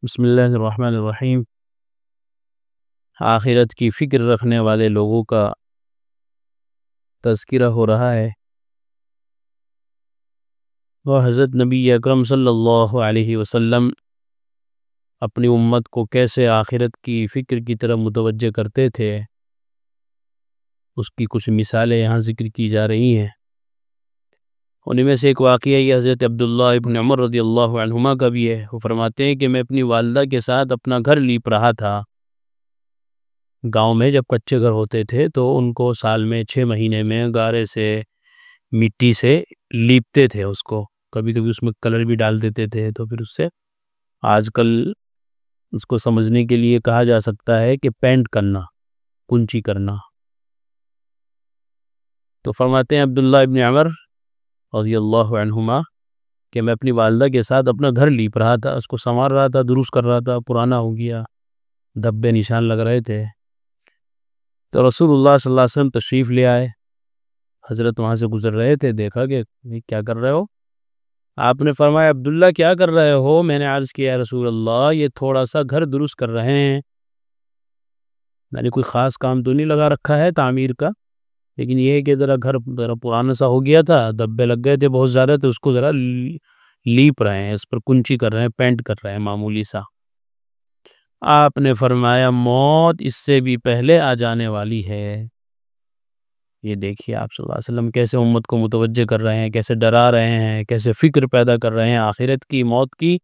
بسم اللہ الرحمن الرحیم۔ آخرت کی فکر رکھنے والے لوگوں کا تذکرہ ہو رہا ہے، اور حضرت نبی اکرم صلی اللہ علیہ وسلم اپنی امت کو کیسے آخرت کی فکر کی طرف متوجہ کرتے تھے، اس کی کچھ مثالیں یہاں ذکر کی جا رہی ہیں۔ انہیں میں سے ایک واقعہ یہ حضرت عبداللہ ابن عمر رضی اللہ عنہما کا بھی ہے۔ وہ فرماتے ہیں کہ میں اپنی والدہ کے ساتھ اپنا گھر لیپ رہا تھا۔ گاؤں میں جب کچے گھر ہوتے تھے تو ان کو سال میں 6 مہینے میں گارے سے مٹی سے لیپتے تھے، اس کو کبھی کبھی اس میں کلر بھی ڈال دیتے تھے، تو پھر اس سے آج کل اس کو سمجھنے کے لیے کہا جا سکتا ہے کہ پینٹ کرنا، کنچی کرنا۔ تو فرماتے ہیں عبداللہ ابن عمر رضی اللہ عنہما کہ میں اپنی والدہ کے ساتھ اپنا گھر لیپ رہا تھا، اس کو سنوار رہا تھا، درست کر رہا تھا، پرانا ہو گیا، دھبے نشان لگ رہے تھے۔ تو رسول اللہ صلی اللہ علیہ وسلم تشریف لے آئے، حضرت وہاں سے گزر رہے تھے، دیکھا کہ کیا کر رہے ہو؟ آپ نے فرمایا عبداللہ کیا کر رہے ہو؟ میں نے عرض کیا رسول اللہ یہ تھوڑا سا گھر درست کر رہے ہیں، میں نے کوئی خاص کام تو نہیں لگا رکھا ہے تعمیر کا، لیکن یہ ہے کہ ذرا گھر پرانا سا ہو گیا تھا، دھبے لگ گئے تھے بہت زیادہ، تو اس کو ذرا لیپ رہے ہیں، اس پر کنچی کر رہے ہیں، پینٹ کر رہے ہیں معمولی سا۔ آپ نے فرمایا موت اس سے بھی پہلے آ جانے والی ہے۔ یہ دیکھیے آپ صلی اللہ علیہ وسلم کیسے امت کو متوجہ کر رہے ہیں، کیسے ڈرا رہے ہیں، کیسے فکر پیدا کر رہے ہیں آخرت کی، موت کی،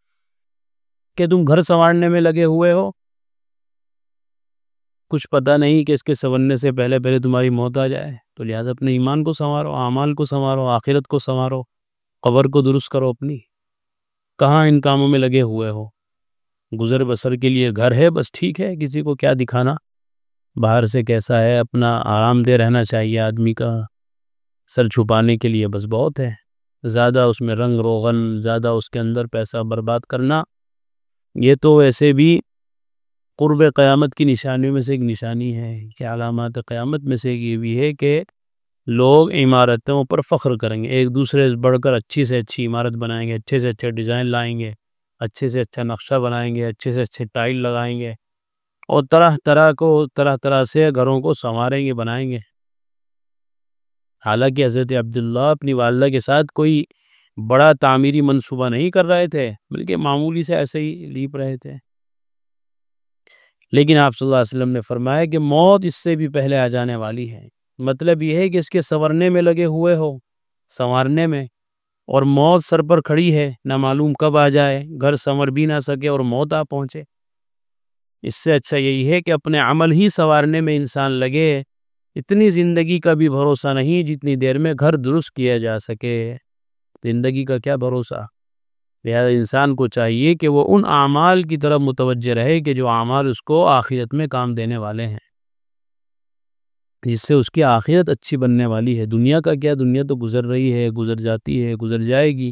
کہ تم گھر سنوارنے میں لگے ہوئے ہو، کچھ پتہ نہیں کہ اس کے سنورنے سے پہلے پہلے تمہاری موت آ جائے۔ تو لہٰذا اپنے ایمان کو سنوارو، اعمال کو سنوارو، آخرت کو سنوارو، قبر کو درست کرو اپنی۔ کہاں ان کاموں میں لگے ہوئے ہو؟ گزر بسر کے لیے گھر ہے بس، ٹھیک ہے، کسی کو کیا دکھانا باہر سے کیسا ہے، اپنا آرام دہ رہنا چاہیے آدمی کا، سر چھپانے کے لیے بس بہت ہے، زیادہ اس میں رنگ روغن، زیادہ اس کے اندر پیسہ برباد کرنا، یہ تو ویسے بھی قرب قیامت کی نشانیوں میں سے ایک نشانی ہے کہ علامات قیامت میں سے یہ بھی ہے کہ لوگ عمارتوں پر فخر کریں گے، ایک دوسرے سے بڑھ کر اچھی سے اچھی عمارت بنائیں گے، اچھے سے اچھے ڈیزائن لائیں گے، اچھے سے اچھا نقشہ بنائیں گے، اچھے سے اچھے ٹائل لگائیں گے، اور طرح طرح سے گھروں کو سنواریں گے، بنائیں گے۔ حالانکہ حضرت عبداللہ اپنی والدہ کے ساتھ کوئی بڑا تعمیری منصوبہ نہیں کر رہے تھے، بلکہ معمولی سے ایسے ہی لیپ رہے تھے، لیکن آپ صلی اللہ علیہ وسلم نے فرمایا کہ موت اس سے بھی پہلے آ جانے والی ہے۔ مطلب یہ ہے کہ اس کے سنورنے میں لگے ہوئے ہو، سنوارنے میں، اور موت سر پر کھڑی ہے، نہ معلوم کب آ جائے، گھر سنور بھی نہ سکے اور موت آ پہنچے۔ اس سے اچھا یہی ہے کہ اپنے عمل ہی سنوارنے میں انسان لگے۔ اتنی زندگی کا بھی بھروسہ نہیں جتنی دیر میں گھر درست کیا جا سکے، زندگی کا کیا بھروسہ؟ لہذا انسان کو چاہیے کہ وہ ان اعمال کی طرف متوجہ رہے کہ جو اعمال اس کو آخرت میں کام دینے والے ہیں، جس سے اس کی آخرت اچھی بننے والی ہے۔ دنیا کا کیا، دنیا تو گزر رہی ہے، گزر جاتی ہے، گزر جائے گی،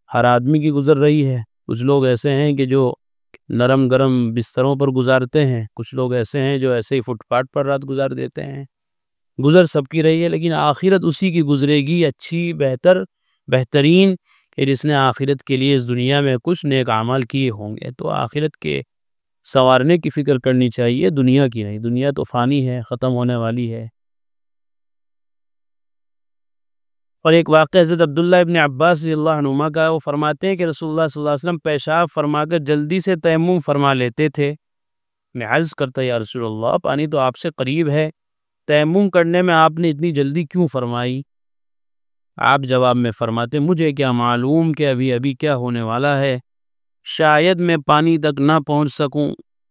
ہر آدمی کی گزر رہی ہے۔ کچھ لوگ ایسے ہیں کہ جو نرم گرم بستروں پر گزارتے ہیں، کچھ لوگ ایسے ہیں جو ایسے ہی فٹ پاتھ پر رات گزار دیتے ہیں۔ گزر سب کی رہی ہے، لیکن آخرت اسی کی گزرے گی، اچھی، بہترین، پھر اس نے آخرت کے لیے اس دنیا میں کچھ نیک اعمال کیے ہوں گے، تو آخرت کے سنوارنے کی فکر کرنی چاہیے، دنیا کی نہیں۔ دنیا تو فانی ہے، ختم ہونے والی ہے۔ اور ایک واقعہ حضرت عبداللہ ابن عباس رضی اللہ عنہما کا، وہ فرماتے ہیں کہ رسول اللہ صلی اللہ علیہ وسلم پیشاب فرما کر جلدی سے تیمم فرما لیتے تھے۔ میں عرض کرتا یا رسول اللہ پانی تو آپ سے قریب ہے، تیمم کرنے میں آپ نے اتنی جلدی کیوں فرمائی؟ آپ جواب میں فرماتے مجھے کیا معلوم کہ ابھی ابھی کیا ہونے والا ہے، شاید میں پانی تک نہ پہنچ سکوں،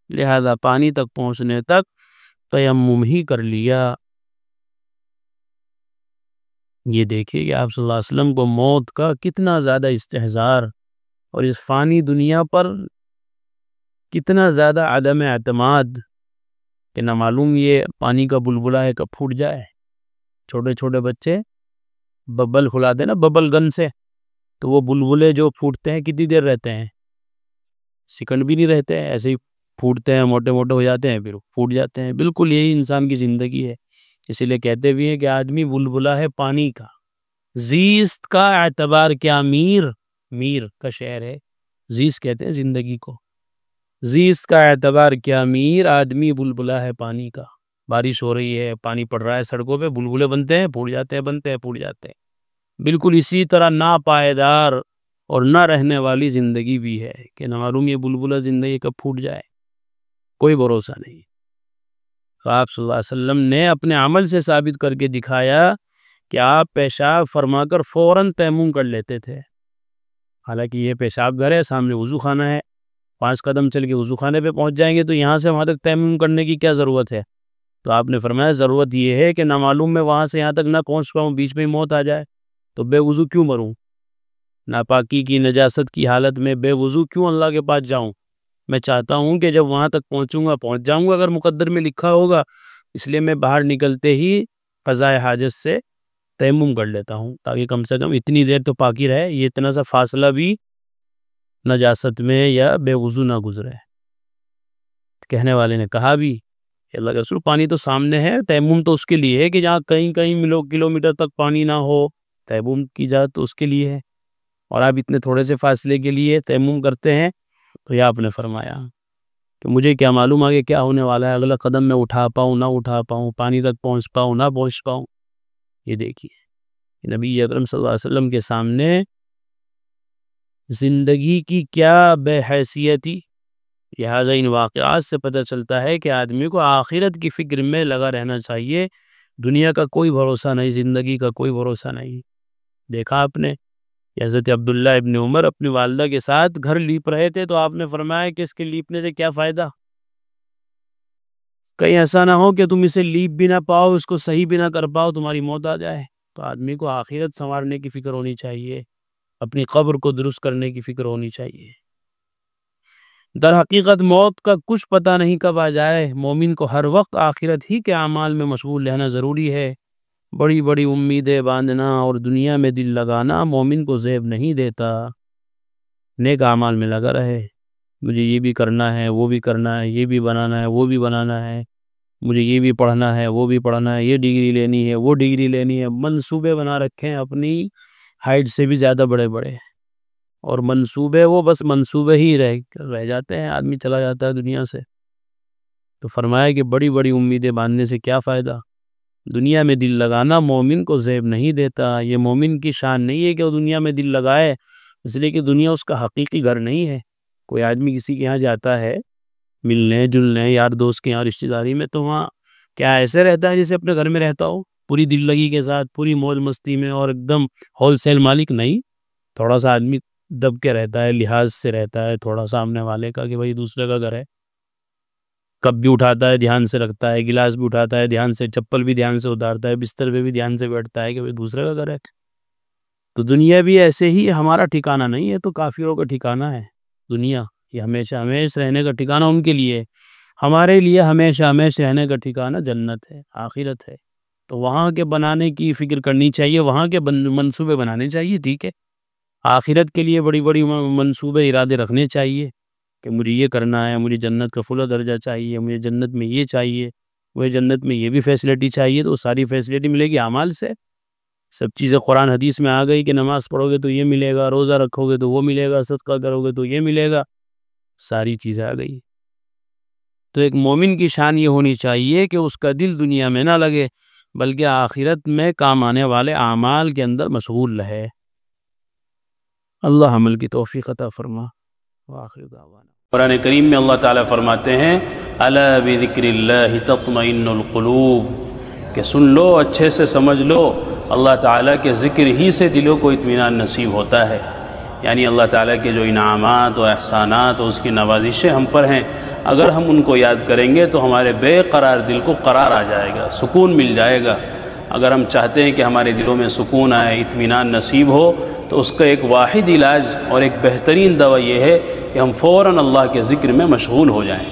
لہذا پانی تک پہنچنے تک تیمم ہی کر لیا۔ یہ دیکھیے کہ آپ صلی اللہ علیہ وسلم کو موت کا کتنا زیادہ استحضار، اور اس فانی دنیا پر کتنا زیادہ عدم اعتماد، کہ نہ معلوم یہ پانی کا بلبلہ ہے کب پھوٹ جائے۔ چھوٹے چھوٹے بچے ببل کھلاتے ہیں نا ببل گن سے، تو وہ بلبلے جو پھوٹتے ہیں کتنی دیر رہتے ہیں؟ سیکنڈ بھی نہیں رہتے ہیں، ایسے ہی پھوٹتے ہیں، موٹے موٹے ہو جاتے ہیں، پھر پھوٹ جاتے ہیں۔ بالکل یہی انسان کی زندگی ہے۔ اسی لیے کہتے بھی ہیں کہ آدمی بلبلہ ہے پانی کا، زیست کا اعتبار کیا، میر کا شعر ہے، زیست کہتے ہیں زندگی کو۔ زیست کا اعتبار کیا میر، آدمی بلبلا ہے پانی کا. بارش ہو رہی ہے، پانی پڑ رہا ہے سڑکوں پہ، بلبلے بنتے ہیں، پھوٹ جاتے ہیں، بنتے ہیں، پھوٹ جاتے ہیں. بالکل اسی طرح ناپائیدار اور نہ رہنے والی زندگی بھی ہے کہ نہ معلوم یہ بلبلہ زندگی کب پھوٹ جائے، کوئی بھروسہ نہیں. آپ صلی اللہ علیہ وسلم نے اپنے عمل سے ثابت کر کے دکھایا کہ آپ پیشاب فرما کر فوراً تیمم کر لیتے تھے. حالانکہ یہ پیشاب گھر ہے، سامنے وضو خانہ ہے، 5 قدم چل کے وضو خانے پہ پہنچ جائیں گے تو یہاں سے وہاں تک تیمم کرنے کی کیا ضرورت ہے؟ تو آپ نے فرمایا ضرورت یہ ہے کہ نامعلوم میں وہاں سے یہاں تک نہ پہنچ پاؤں، بیچ میں موت آ جائے تو بے وضو کیوں مروں؟ ناپاکی کی نجاست کی حالت میں بے وضو کیوں اللہ کے پاس جاؤں؟ میں چاہتا ہوں کہ جب وہاں تک پہنچ جاؤں گا اگر مقدر میں لکھا ہوگا، اس لیے میں باہر نکلتے ہی قضاء حاجت سے تیمم کر لیتا ہوں تاکہ کم سے کم اتنی دیر تو پاکی رہے، یہ اتنا سا فاصلہ بھی نجاست میں یا بے وضو نہ گزرے. کہنے والے نے کہا بھی اللہ کے رسول پانی تو سامنے ہے، تیمم تو اس کے لیے ہے کہ جہاں کہیں کلومیٹر تک پانی نہ ہو، تیمم کی جائے تو اس کے لیے ہے، اور آپ اتنے تھوڑے سے فاصلے کے لیے تیمم کرتے ہیں. تو یہ آپ نے فرمایا کہ مجھے کیا معلوم آگے کیا ہونے والا ہے، اگلا قدم میں اٹھا پاؤں نہ اٹھا پاؤں، پانی تک پہنچ پاؤں نہ پہنچ پاؤں. یہ دیکھیے نبی اکرم صلی اللہ علیہ وسلم کے سامنے زندگی کی کیا بے حیثیتی. لہٰذا ان واقعات سے پتہ چلتا ہے کہ آدمی کو آخرت کی فکر میں لگا رہنا چاہیے. دنیا کا کوئی بھروسہ نہیں، زندگی کا کوئی بھروسہ نہیں. دیکھا آپ نے حضرت عبداللہ ابن عمر اپنی والدہ کے ساتھ گھر لیپ رہے تھے تو آپ نے فرمایا کہ اس کے لیپنے سے کیا فائدہ؟ کہیں ایسا نہ ہو کہ تم اسے لیپ بھی نہ پاؤ، اس کو صحیح بھی نہ کر پاؤ، تمہاری موت آ جائے. تو آدمی کو آخرت سنوارنے کی فکر ہونی چاہیے، اپنی قبر کو درست کرنے کی فکر ہونی چاہیے. در حقیقت موت کا کچھ پتہ نہیں کب آ جائے. مومن کو ہر وقت آخرت ہی کے اعمال میں مشغول رہنا ضروری ہے. بڑی بڑی امیدیں باندھنا اور دنیا میں دل لگانا مومن کو زیب نہیں دیتا. نیک اعمال میں لگا رہے، مجھے یہ بھی کرنا ہے، وہ بھی کرنا ہے، یہ بھی بنانا ہے، وہ بھی بنانا ہے، مجھے یہ بھی پڑھنا ہے، وہ بھی پڑھنا ہے، یہ ڈگری لینی ہے، وہ ڈگری لینی ہے. منصوبے بنا رکھے ہیں اپنی ہائٹ سے بھی زیادہ بڑے بڑے، اور منصوبے وہ بس منصوبے ہی رہ جاتے ہیں، آدمی چلا جاتا ہے دنیا سے. تو فرمایا کہ بڑی بڑی امیدیں باندھنے سے کیا فائدہ؟ دنیا میں دل لگانا مومن کو زیب نہیں دیتا. یہ مومن کی شان نہیں ہے کہ وہ دنیا میں دل لگائے، اس لیے کہ دنیا اس کا حقیقی گھر نہیں ہے. کوئی آدمی کسی کے یہاں جاتا ہے ملنے جلنے، یار دوست کے یہاں رشتہ داری میں، تو وہاں کیا ایسے رہتا ہے جیسے اپنے گھر میں رہتا ہو، پوری دل لگی کے ساتھ، پوری موج مستی میں، اور ایک دم ہول سیل مالک نہیں. تھوڑا سا آدمی دب کے رہتا ہے، لحاظ سے رہتا ہے تھوڑا سامنے والے کا کہ بھائی دوسرے کا گھر ہے. کپ بھی اٹھاتا ہے، دھیان سے رکھتا ہے، گلاس بھی اٹھاتا ہے دھیان سے، چپل بھی دھیان سے اتارتا ہے، بستر پہ بھی دھیان سے بیٹھتا ہے کہ بھائی دوسرے کا گھر ہے. تو دنیا بھی ایسے ہی ہمارا ٹھکانہ نہیں ہے، تو کافروں کا ٹھکانہ ہے دنیا. یہ ہمیشہ ہمیشہ رہنے کا ٹھکانہ ان کے لیے، ہمارے لیے ہمیشہ ہمیشہ رہنے کا ٹھکانہ جنت ہے، آخرت ہے. تو وہاں کے بنانے کی فکر کرنی چاہیے، وہاں کے منصوبے بنانے چاہیے. ٹھیک ہے، آخرت کے لیے بڑی بڑی منصوبے ارادے رکھنے چاہیے کہ مجھے یہ کرنا ہے، مجھے جنت کا فلاں درجہ چاہیے، مجھے جنت میں یہ چاہیے، مجھے جنت میں یہ بھی فیسلٹی چاہیے. تو ساری فیسلٹی ملے گی اعمال سے. سب چیزیں قرآن حدیث میں آ گئی کہ نماز پڑھو گے تو یہ ملے گا، روزہ رکھو گے تو وہ ملے گا، صدقہ کرو گے تو یہ ملے گا، ساری چیزیں آ گئی. تو ایک مومن کی شان یہ ہونی چاہیے کہ اس کا دل دنیا میں نہ لگے بلکہ آخرت میں کام آنے والے اعمال کے اندر مشغول رہے. اللہ عمل کی توفیق عطا فرما. وآخر دعوانا. قرآن کریم میں اللہ تعالیٰ فرماتے ہیں الا بذکر اللہ تطمئن القلوب، کہ سن لو، اچھے سے سمجھ لو، اللہ تعالیٰ کے ذکر ہی سے دلوں کو اطمینان نصیب ہوتا ہے. یعنی اللہ تعالیٰ کے جو انعامات و احسانات و اس کی نوازشیں ہم پر ہیں، اگر ہم ان کو یاد کریں گے تو ہمارے بے قرار دل کو قرار آ جائے گا، سکون مل جائے گا. اگر ہم چاہتے ہیں کہ ہمارے دلوں میں سکون آئے، اطمینان نصیب ہو، تو اس کا ایک واحد علاج اور ایک بہترین دوا یہ ہے کہ ہم فوراً اللہ کے ذکر میں مشغول ہو جائیں.